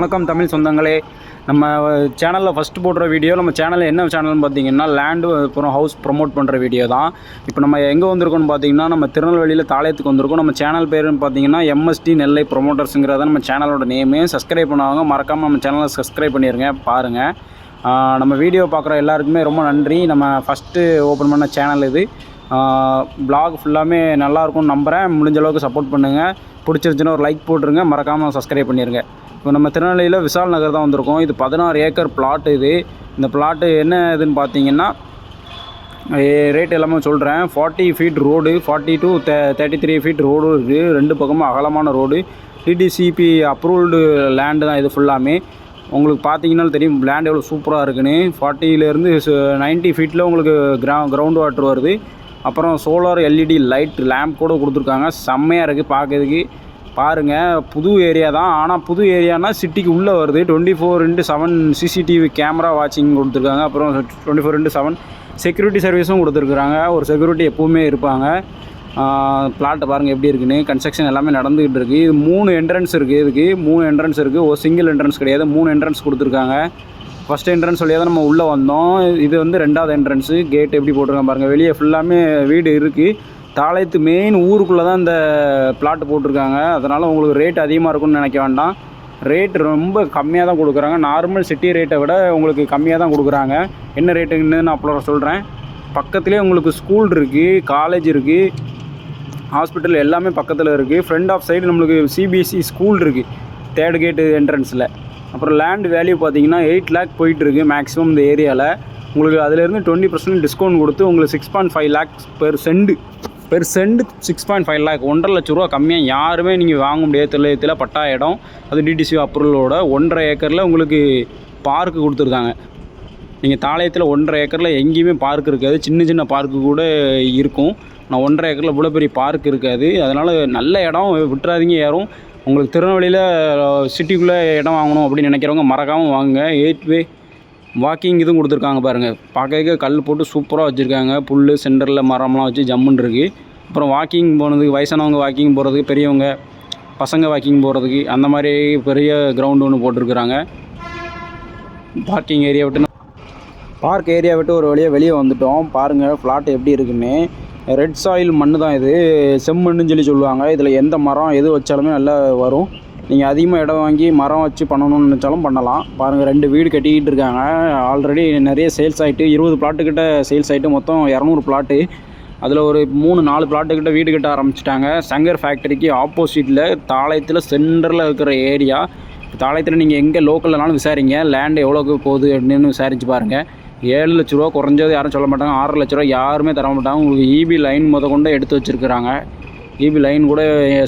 வணக்கம் தமிழ் சொந்தங்களே. நம்ம சேனலில் ஃபஸ்ட்டு போடுற வீடியோ, நம்ம சேனலில் என்ன சேனல்னு பார்த்தீங்கன்னா லேண்டு அப்புறம் ஹவுஸ் ப்ரொமோட் பண்ணுற வீடியோ தான். இப்போ நம்ம எங்கே வந்திருக்கோம்னு பார்த்தீங்கன்னா நம்ம திருநெல்வேலியில் தாளையத்துக்கு வந்திருக்கோம். நம்ம சேனல் பேருன்னு பார்த்தீங்கன்னா எம்எஸ்டி நெல்லை ப்ரொமோட்டர்ஸுங்கிறத நம்ம சேனலோட நேமு. சப்ஸ்கிரைப் பண்ணாங்க மறக்காமல் நம்ம சேனலை சப்ஸ்கிரைப் பண்ணிடுங்க, பாருங்கள். நம்ம வீடியோ பார்க்குற எல்லாருக்குமே ரொம்ப நன்றி. நம்ம ஃபஸ்ட்டு ஓப்பன் பண்ண சேனல் இது. ப்ளாக் ஃபுல்லாமே நல்லாயிருக்கும்னு நம்புகிறேன். முடிஞ்ச அளவுக்கு சப்போர்ட் பண்ணுங்கள். பிடிச்சிருச்சுன்னா ஒரு லைக் போட்டுருங்க, மறக்காமல் சப்ஸ்கிரைப் பண்ணிடுங்க. இப்போ நம்ம திருநெல்வேலியில் விசால் நகர் தான் வந்திருக்கோம். இது 16 ஏக்கர் பிளாட். இந்த பிளாட்டு என்ன இதுன்னு பார்த்தீங்கன்னா ரேட் எல்லாமே சொல்கிறேன். 40 feet road, 40 to 33 feet road இருக்குது. ரெண்டு பக்கமும் அகலமான ரோடு. டிடிசிபி அப்ரூவ்டு லேண்டு தான் இது ஃபுல்லாமே. உங்களுக்கு பார்த்தீங்கன்னாலும் தெரியும் லேண்ட் எவ்வளோ சூப்பராக இருக்குன்னு. 40லேருந்து 90 ஃபீட்டில் உங்களுக்கு கிரவுண்ட் வாட்டர் வருது. அப்புறம் சோலார் எல்இடி லைட் லேம்ப் கூட கொடுத்துருக்காங்க. செம்மையாக இருக்குது பார்க்குறதுக்கு. பாருங்கள், புது ஏரியா தான். ஆனால் புது ஏரியானா சிட்டிக்கு உள்ளே வருது. 24/7 சிசிடிவி கேமரா வாட்சிங் கொடுத்துருக்காங்க. அப்புறம் 24/7 செக்யூரிட்டி சர்வீஸும் கொடுத்துருக்குறாங்க. ஒரு செக்யூரிட்டி எப்போவுமே இருப்பாங்க. பிளாட்டை பாருங்கள் எப்படி இருக்குன்னு. கன்ஸ்ட்ரக்ஷன் எல்லாமே நடந்துக்கிட்டு இருக்குது. இது 3 என்ட்ரன்ஸ் இருக்குது. இதுக்கு 3 என்ட்ரன்ஸ் இருக்குது. ஒரு சிங்கிள் என்ட்ரன்ஸ் கிடையாது, 3 என்ட்ரன்ஸ் கொடுத்துருக்காங்க. ஃபஸ்ட் என்ட்ரன்ஸ் வழியாக தான் நம்ம உள்ளே வந்தோம். இது வந்து 2வது என்ட்ரன்ஸு. கேட் எப்படி போட்டிருக்காங்க பாருங்கள். வெளியே ஃபுல்லாமே வீடு இருக்குது. தாளையத்து மெயின் ஊருக்குள்ளே தான் இந்த பிளாட்டு போட்டிருக்காங்க. அதனால் உங்களுக்கு ரேட் அதிகமாக இருக்கும்னு நினைக்க வேண்டாம். ரேட் ரொம்ப கம்மியாக தான் கொடுக்குறாங்க. நார்மல் சிட்டி ரேட்டை விட உங்களுக்கு கம்மியாக தான் கொடுக்குறாங்க. என்ன ரேட்டுன்னு நான் அப்புறம் சொல்கிறேன். பக்கத்துலேயே உங்களுக்கு ஸ்கூல் இருக்குது, காலேஜ் இருக்குது, ஹாஸ்பிட்டல் எல்லாமே பக்கத்தில் இருக்குது. ஃப்ரண்ட் ஆஃப் சைடு நம்மளுக்கு சிபிஎஸ்சி ஸ்கூல் இருக்குது 3rd கேட்டு என்ட்ரன்ஸில். அப்புறம் லேண்ட் வேல்யூ பார்த்தீங்கன்னா 8 lakh போயிட்டுருக்கு மேக்ஸிமம் இந்த ஏரியாவில். உங்களுக்கு அதிலேருந்து 20% டிஸ்கவுண்ட் கொடுத்து உங்களுக்கு 6.5 lakhs பெர் சென்ட் 6.5 lakh, 1.5 லட்ச ரூபா கம்மியாக யாருமே நீங்கள் வாங்க முடியாது. தில்லையத்தில் பட்டா இடம், அது டிடிசி அப்ரூவலோட. 1.5 ஏக்கரில் உங்களுக்கு பார்க்கு கொடுத்துருக்காங்க. நீங்கள் தாளையத்தில் 1.5 ஏக்கரில் எங்கேயுமே பார்க் இருக்காது. சின்ன சின்ன பார்க்கு கூட இருக்கும். நான் 1.5 ஏக்கரில் இவ்வளோ பெரிய பார்க் இருக்காது. அதனால் நல்ல இடம், விட்டுறாதீங்க யாரும். உங்களுக்கு திருநெல்வேலியில் சிட்டிக்குள்ளே இடம் வாங்கணும் அப்படின்னு நினைக்கிறவங்க மறக்காமல் வாங்குங்க. 8வே வாக்கிங் இதுவும் கொடுத்துருக்காங்க பாருங்கள். பார்க்க கல் போட்டு சூப்பராக வச்சுருக்காங்க. புல் சென்டரில் மரம்லாம் வச்சு ஜம்முன்னு இருக்குது. அப்புறம் வாக்கிங் போனதுக்கு, வயசானவங்க வாக்கிங் போகிறதுக்கு, பெரியவங்க பசங்க வாக்கிங் போகிறதுக்கு அந்த மாதிரி பெரிய கிரவுண்டு ஒன்று போட்டிருக்குறாங்க. பார்க்கிங் ஏரியா விட்டு பார்க் ஏரியா விட்டு ஒரு வழியாக வெளியே வந்துவிட்டோம். பாருங்கள் ஃப்ளாட் எப்படி இருக்குன்னு. ரெட் சாயில் மண் தான் இது, செம்மண்ணுன்னு சொல்லுவாங்க. இதில் எந்த மரம் எது வச்சாலுமே நல்லா வரும். நீங்கள் அதிகமாக இடம் வாங்கி மரம் வச்சு பண்ணணும்னு நினச்சாலும் பண்ணலாம். பாருங்கள், 2 வீடு கட்டிக்கிட்டு இருக்காங்க. ஆல்ரெடி நிறைய சேல்ஸ் ஆகிட்டு 20 பிளாட்டுக்கிட்ட சேல்ஸ் ஆகிட்டு மொத்தம் 200 பிளாட்டு. அதில் ஒரு 3-4 பிளாட்டுக்கிட்ட வீடு கட்ட ஆரம்பிச்சிட்டாங்க. சங்கர் ஃபேக்ட்ரிக்கு ஆப்போசிட்டில் தாளையத்தில் சென்டரில் இருக்கிற ஏரியா. தாளையத்தில் நீங்கள் எங்கே லோக்கல்லனாலும் விசாரிங்க, லேண்டு எவ்வளோக்கு போகுது அப்படின்னு விசாரித்து பாருங்கள். 7 லட்ச ரூபா குறைஞ்சது யாரும் சொல்ல மாட்டாங்க. 6 லட்ச ரூபா யாருமே தர மாட்டாங்க. உங்களுக்கு இபி லைன் கொண்டு எடுத்து வச்சுருக்குறாங்க. இபி லைன் கூட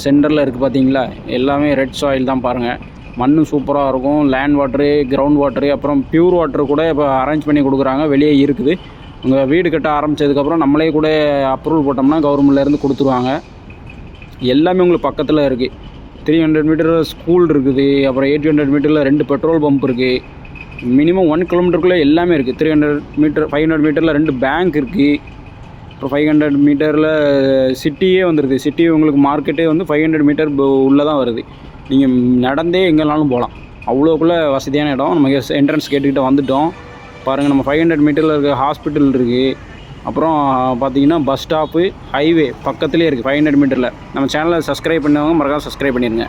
சென்டரில் இருக்குது பார்த்தீங்களா. எல்லாமே ரெட் சாயில் தான் பாருங்கள். மண் சூப்பராக இருக்கும். லேண்ட் வாட்ரு, கிரவுண்ட் வாட்ரு, அப்புறம் பியூர் வாட்ரு கூட இப்போ அரேஞ்ச் பண்ணி கொடுக்குறாங்க. வெளியே இருக்குது. உங்கள் வீடு கட்ட ஆரம்பித்ததுக்கப்புறம் நம்மளே கூட அப்ரூவல் போட்டோம்னா கவர்மெண்ட்லேருந்து கொடுத்துருவாங்க. எல்லாமே உங்களுக்கு பக்கத்தில் இருக்குது. 300 மீட்டரில் ஸ்கூல் இருக்குது. அப்புறம் 800 மீட்டரில் 2 பெட்ரோல் பம்ப் இருக்குது. மினிமம் 1 கிலோமீட்டருக்குள்ளே எல்லாமே இருக்குது. 300 மீட்டர் 500 மீட்டரில் 2 பேங்க் இருக்குது. அப்புறம் 500 மீட்டரில் சிட்டியே வந்துடுது. சிட்டி உங்களுக்கு மார்க்கெட்டே வந்து 500 மீட்டர் உள்ளே தான் வருது. நீங்கள் நடந்தே எங்கேனாலும் போகலாம். அவ்வளோக்குள்ளே வசதியான இடம். நம்ம என்ட்ரன்ஸ் கேட்டுக்கிட்ட வந்துவிட்டோம். பாருங்கள், நம்ம 500 மீட்டரில் இருக்க ஹாஸ்பிட்டல் இருக்குது. அப்புறம் பார்த்தீங்கன்னா பஸ் ஸ்டாப்பு, ஹைவே பக்கத்துலேயே இருக்குது 500 மீட்டரில். நம்ம சேனலை சப்ஸ்கிரைப் பண்ணவங்க மறக்காம சப்ஸ்கிரைப் பண்ணிடுங்க.